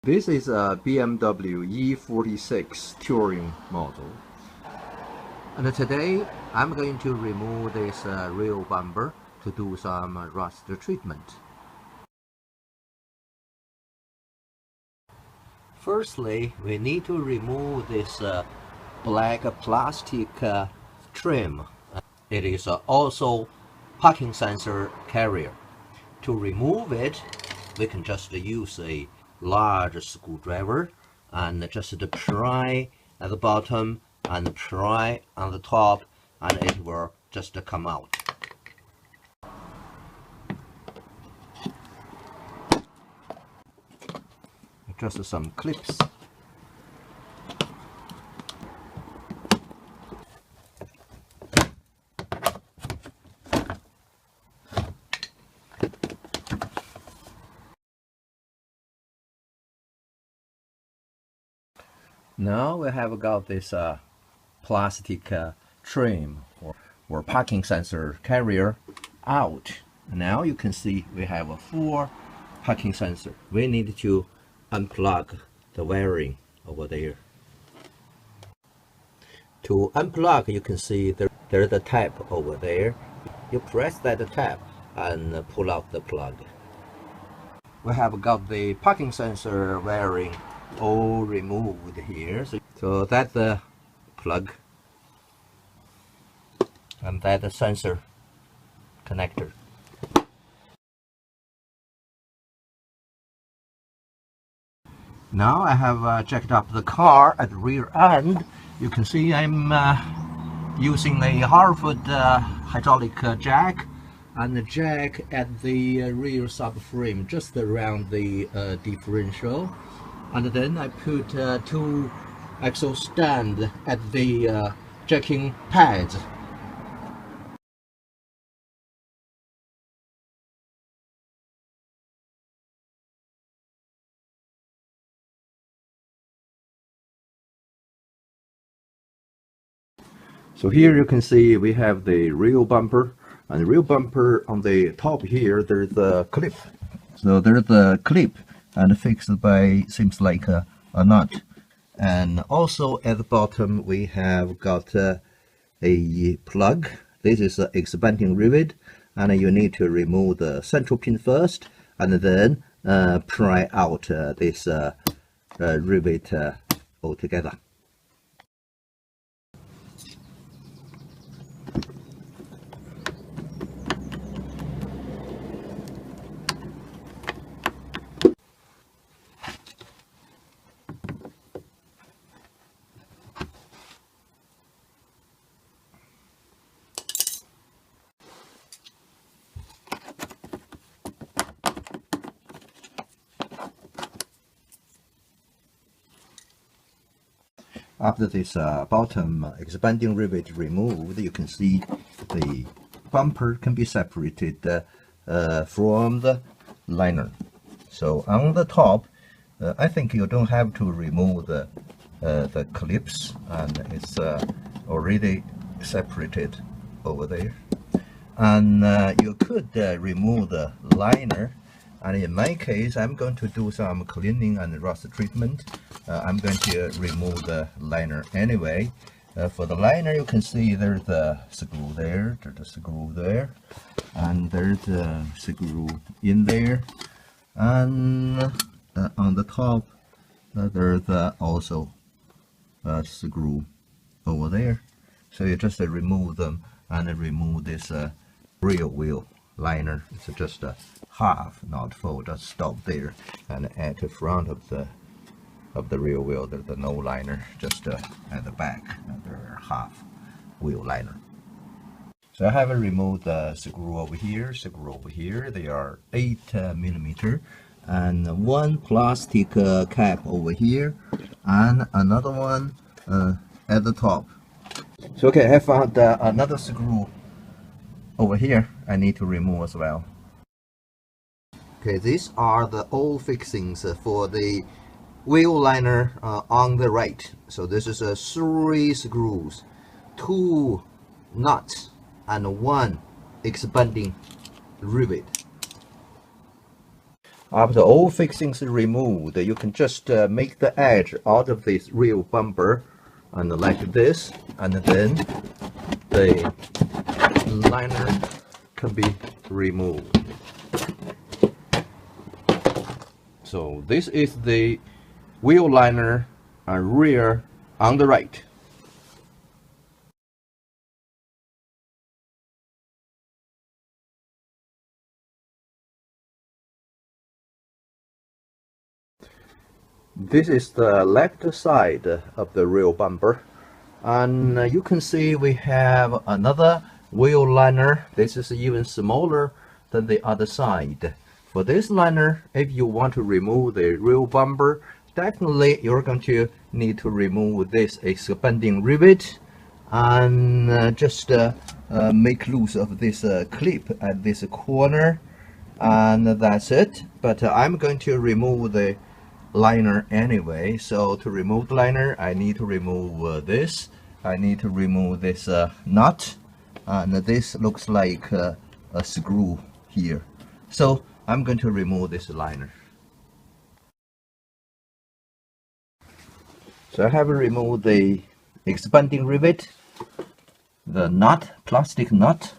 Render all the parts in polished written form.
This is a BMW E46 touring model. And today I'm going to remove this rear bumper to do some rust treatment. Firstly, we need to remove this black plastic trim. It is also parking sensor carrier. To remove it, we can just use a large screwdriver and just pry at the bottom and pry on the top, and it will just come out. Just some clips. Now we have got this plastic trim or parking sensor carrier out. Now you can see we have a full parking sensor. We need to unplug the wiring over there. To unplug, you can see there's a tab over there. You press that tab and pull out the plug. We have got the parking sensor wiring all removed here. So that's the plug and that's the sensor connector. Now I have jacked up the car at the rear end. You can see I'm using a Harwood hydraulic jack and the jack at the rear subframe just around the differential. And then I put two axle stands at the jacking pads. So here you can see we have the rear bumper, and the rear bumper on the top here there's a clip. So there's a clip and fixed by, seems like a nut. And also at the bottom we have got a plug. This is an expanding rivet, and you need to remove the central pin first and then pry out this rivet altogether. After this bottom expanding rivet removed, you can see the bumper can be separated from the liner. So on the top, I think you don't have to remove the clips, and it's already separated over there. And you could remove the liner. And in my case, I'm going to do some cleaning and rust treatment. I'm going to remove the liner anyway. For the liner, you can see there's a screw there, there's a screw there, and there's a screw in there. And on the top, there's also a screw over there. So you just remove them and remove this rear wheel liner. It's just a half, not full, just stop there. And at the front of the rear wheel there's no liner, just at the back another half wheel liner. So I have removed the screw over here, they are 8mm, and one plastic cap over here and another one at the top. So okay, I found another screw over here I need to remove as well. Okay, these are the old fixings for the wheel liner on the right. So this is 3 screws, 2 nuts, and 1 expanding rivet. After all fixings removed, you can just make the edge out of this rear bumper and like this, and then the liner can be removed. So this is the wheel liner and rear on the right. This is the left side of the rear bumper, and you can see we have another wheel liner. This is even smaller than the other side. For this liner, if you want to remove the rear bumper, definitely you're going to need to remove this expanding rivet and just make loose of this clip at this corner, and that's it. But I'm going to remove the liner anyway. So to remove the liner, I need to remove this. I need to remove this nut, and this looks like a screw here. So I'm going to remove this liner. So I have removed the expanding rivet, the nut, plastic nut,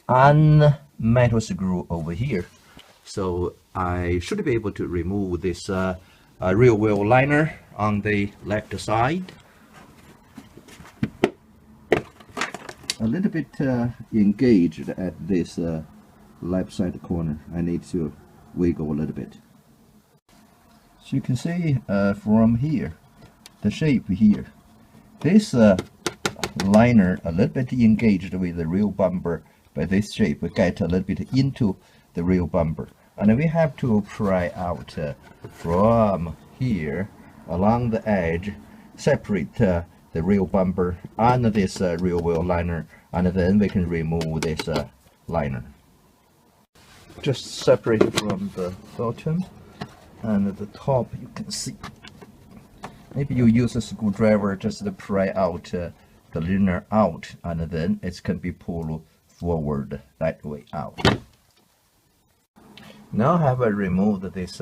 and metal screw over here. So I should be able to remove this rear wheel liner on the left side. A little bit engaged at this left side corner. I need to wiggle a little bit. So you can see from here, the shape here, this liner a little bit engaged with the rear bumper, but this shape will get a little bit into the rear bumper. And we have to pry out from here along the edge, separate the rear bumper and this rear wheel liner, and then we can remove this liner. Just separate it from the bottom, and at the top you can see. Maybe you use a screwdriver just to pry out the liner out, and then it can be pulled forward that way out. Now have I removed this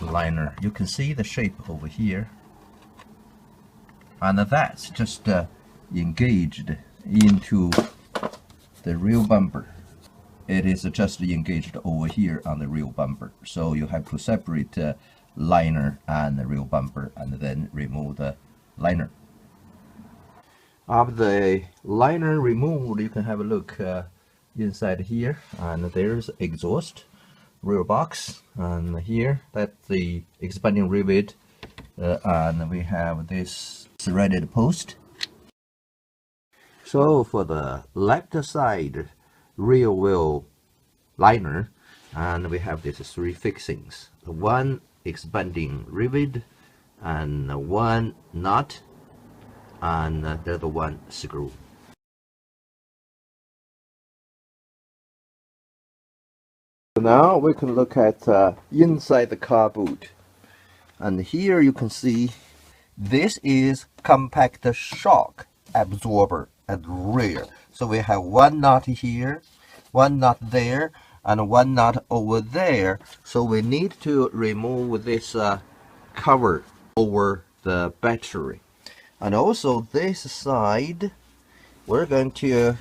liner. You can see the shape over here, and that's just engaged into the rear bumper. It is just engaged over here on the rear bumper. So you have to separate liner and the rear bumper, and then remove the liner. After the liner removed, you can have a look inside here, and there's exhaust, rear box, and here that's the expanding rivet, and we have this threaded post. So for the left side rear wheel liner, and we have these three fixings: one expanding rivet, and one nut, and the other one screw. Now we can look at inside the car boot, and here you can see this is compact shock absorber at rear. So we have one nut here, one nut there, and one nut over there. So we need to remove this cover over the battery. And also this side, we're going to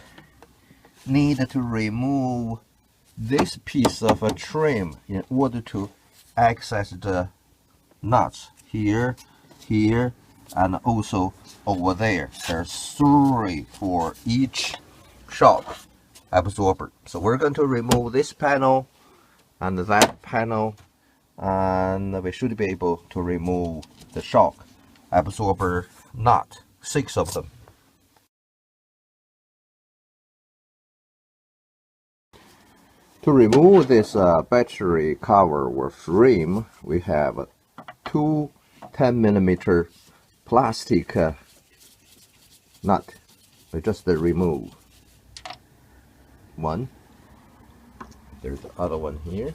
need to remove this piece of a trim in order to access the nuts here, here, and also over there. There's three for each shock absorber. So we're going to remove this panel and that panel, and we should be able to remove the shock absorber nut, 6 of them. To remove this battery cover or frame, we have 2 10mm plastic nut. We just remove one. There's the other one here.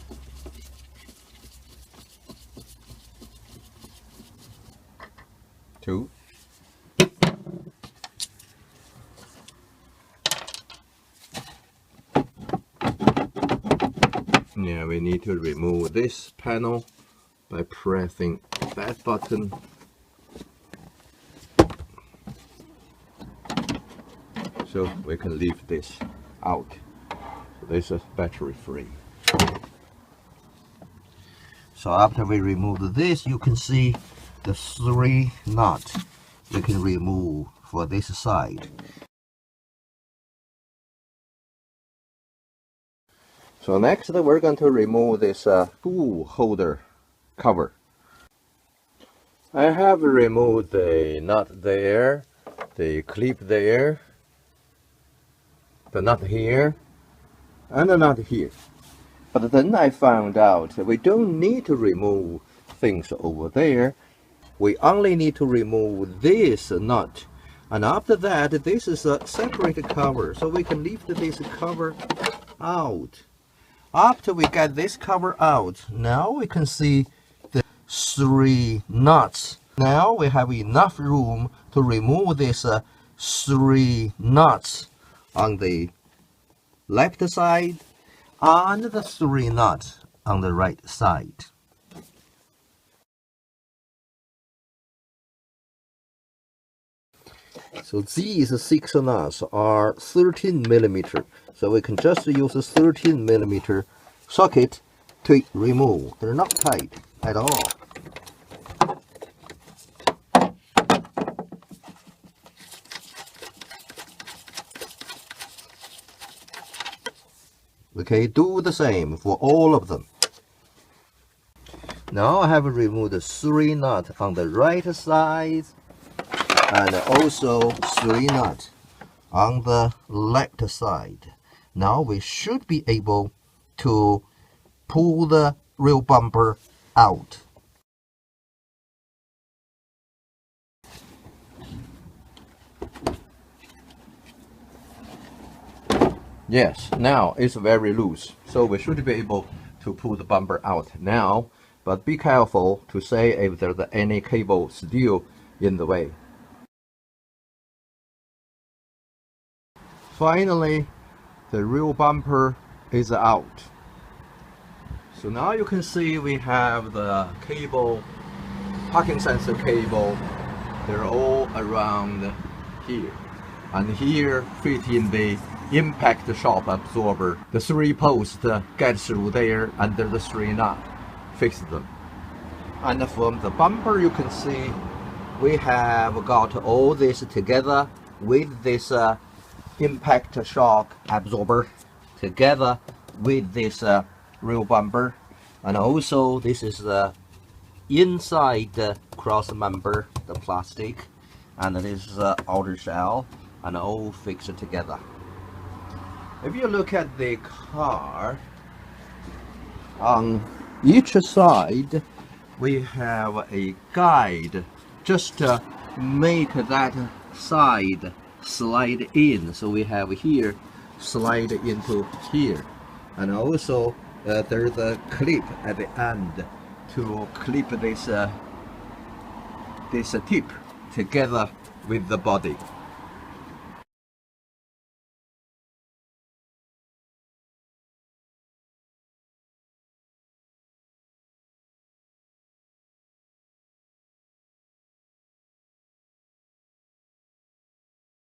Two. Yeah, we need to remove this panel by pressing that button. So we can leave this out. So this is battery free. So after we remove this, you can see the 3 nuts we can remove for this side. So next we're going to remove this tool holder cover. I have removed the nut there, the clip there, the nut here, and the nut here. But then I found out that we don't need to remove things over there. We only need to remove this nut. And after that, this is a separate cover, so we can lift this cover out. After we get this cover out, now we can see the 3 nuts. Now we have enough room to remove these 3 nuts on the left side and the 3 nuts on the right side. So these 6 nuts are 13 millimeter. So we can just use a 13 millimeter socket to remove. They're not tight at all. Okay, do the same for all of them. Now I have removed the 3 nuts on the right side and also 3 nuts on the left side. Now we should be able to pull the rear bumper out. Yes, now it's very loose, so we should be able to pull the bumper out now, but be careful to say if there's any cable still in the way. Finally, the rear bumper is out. So now you can see we have the cable, parking sensor cable, they're all around here. And here fit in the impact shock absorber. The 3 posts get through there under the 3 nuts, fix them. And from the bumper you can see we have got all this together with this impact shock absorber together with this rear bumper, and also this is the inside cross member, the plastic, and this is the outer shell, and all fixed together. If you look at the car, on each side we have a guide just to make that side slide in. So we have here slide into here, and also there's a clip at the end to clip this this tip together with the body.